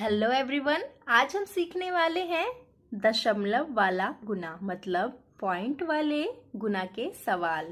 Hello everyone, आज हम सीखने वाले हैं दशमलव वाला गुना, मतलब पॉइंट वाले गुना के सवाल।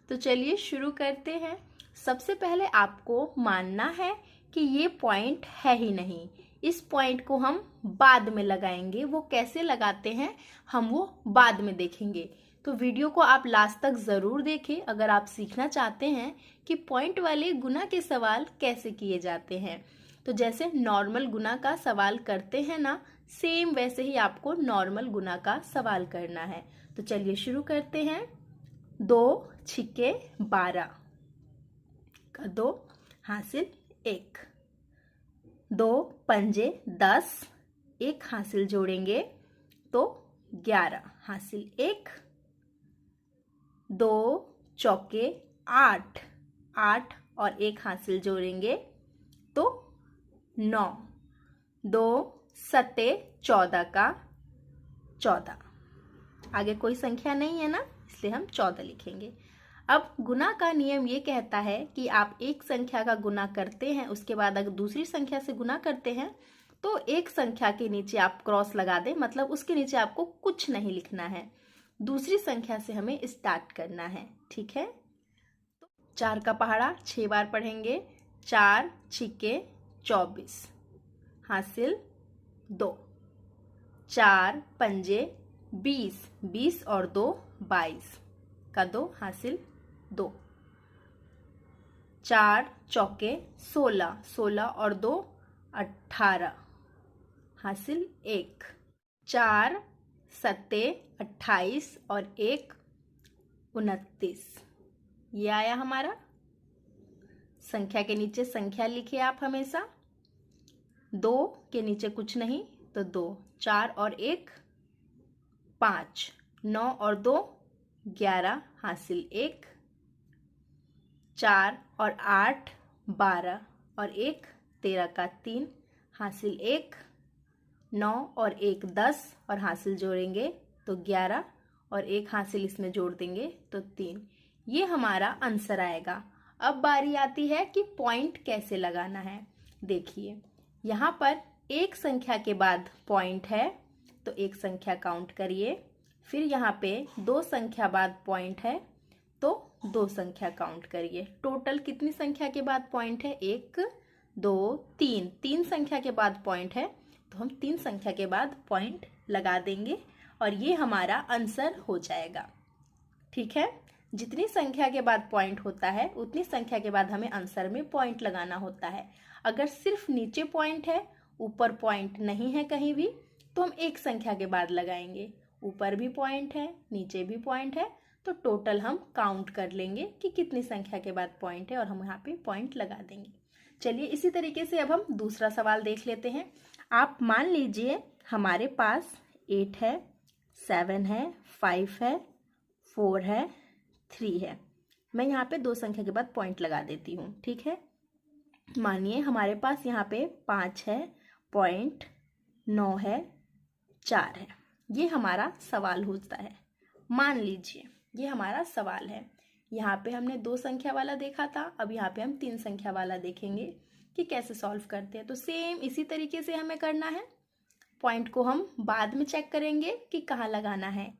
तो चलिए शुरू करते हैं। सबसे पहले आपको मानना है कि ये पॉइंट है ही नहीं। इस पॉइंट को हम बाद में लगाएंगे। वो कैसे लगाते हैं हम वो बाद में देखेंगे। तो वीडियो को आप लास्ट तक ज़रूर देखें अगर आप सीखना चाहते हैं कि पॉइंट वाले गुना के सवाल कैसे किए जाते हैं। तो जैसे नॉर्मल गुना का सवाल करते हैं ना, सेम वैसे ही आपको नॉर्मल गुना का सवाल करना है। तो चलिए शुरू करते हैं। 2 छिक्के 12 का 2 हासिल 1। 2 पंजे 10, 1 हासिल जोड़ेंगे तो 11 हासिल 1। 2 चौके 8, 8 और 1 हासिल जोड़ेंगे तो 9। 2 सत्ते 14 का 14। आगे कोई संख्या नहीं है ना, इसलिए हम 14 लिखेंगे। अब गुना का नियम ये कहता है कि आप एक संख्या का गुना करते हैं, उसके बाद अगर दूसरी संख्या से गुना करते हैं तो एक संख्या के नीचे आप क्रॉस लगा दें, मतलब उसके नीचे आपको कुछ नहीं लिखना है। दूसरी संख्या से हमें स्टार्ट करना है, ठीक है। तो 4 का पहाड़ा 6 बार पढ़ेंगे। 4 छिक्के 24 हासिल 2। 4 पंजे 20, 20 और 2 22 का 2 हासिल 2। 4 चौके 16, 16 और 2 18 हासिल 1। 4 सत्ते 28 और 1 29। ये आया हमारा। संख्या के नीचे संख्या लिखिए आप हमेशा। 2 के नीचे कुछ नहीं तो 2। 4 और 1 5, 9 और 2 11 हासिल 1। 4 और 8 12 और 1 13 का 3 हासिल 1। 9 और 1 10 और हासिल जोड़ेंगे तो 11 और 1 हासिल इसमें जोड़ देंगे तो 3। ये हमारा आंसर आएगा। अब बारी आती है कि पॉइंट कैसे लगाना है। देखिए, यहाँ पर एक संख्या के बाद पॉइंट है तो एक संख्या काउंट करिए। फिर यहाँ पे 2 संख्या बाद पॉइंट है तो 2 संख्या काउंट करिए। टोटल कितनी संख्या के बाद पॉइंट है? 1 2 3। 3 संख्या के बाद पॉइंट है तो हम 3 संख्या के बाद पॉइंट लगा देंगे और ये हमारा आंसर हो जाएगा, ठीक है। जितनी संख्या के बाद पॉइंट होता है उतनी संख्या के बाद हमें आंसर में पॉइंट लगाना होता है। अगर सिर्फ नीचे पॉइंट है, ऊपर पॉइंट नहीं है कहीं भी, तो हम एक संख्या के बाद लगाएंगे। ऊपर भी पॉइंट है, नीचे भी पॉइंट है, तो टोटल हम काउंट कर लेंगे कि कितनी संख्या के बाद पॉइंट है और हम यहाँ पे पॉइंट लगा देंगे। चलिए इसी तरीके से अब हम दूसरा सवाल देख लेते हैं। आप मान लीजिए हमारे पास 8 है, 7 है, 5 है, 4 है, 3 है। मैं यहाँ पे 2 संख्या के बाद पॉइंट लगा देती हूँ, ठीक है। मानिए हमारे पास यहाँ पे 5 है, पॉइंट 9 है, 4 है। ये हमारा सवाल होता है। मान लीजिए ये हमारा सवाल है। यहाँ पे हमने 2 संख्या वाला देखा था, अब यहाँ पे हम 3 संख्या वाला देखेंगे कि कैसे सॉल्व करते हैं। तो सेम इसी तरीके से हमें करना है। पॉइंट को हम बाद में चेक करेंगे कि कहाँ लगाना है।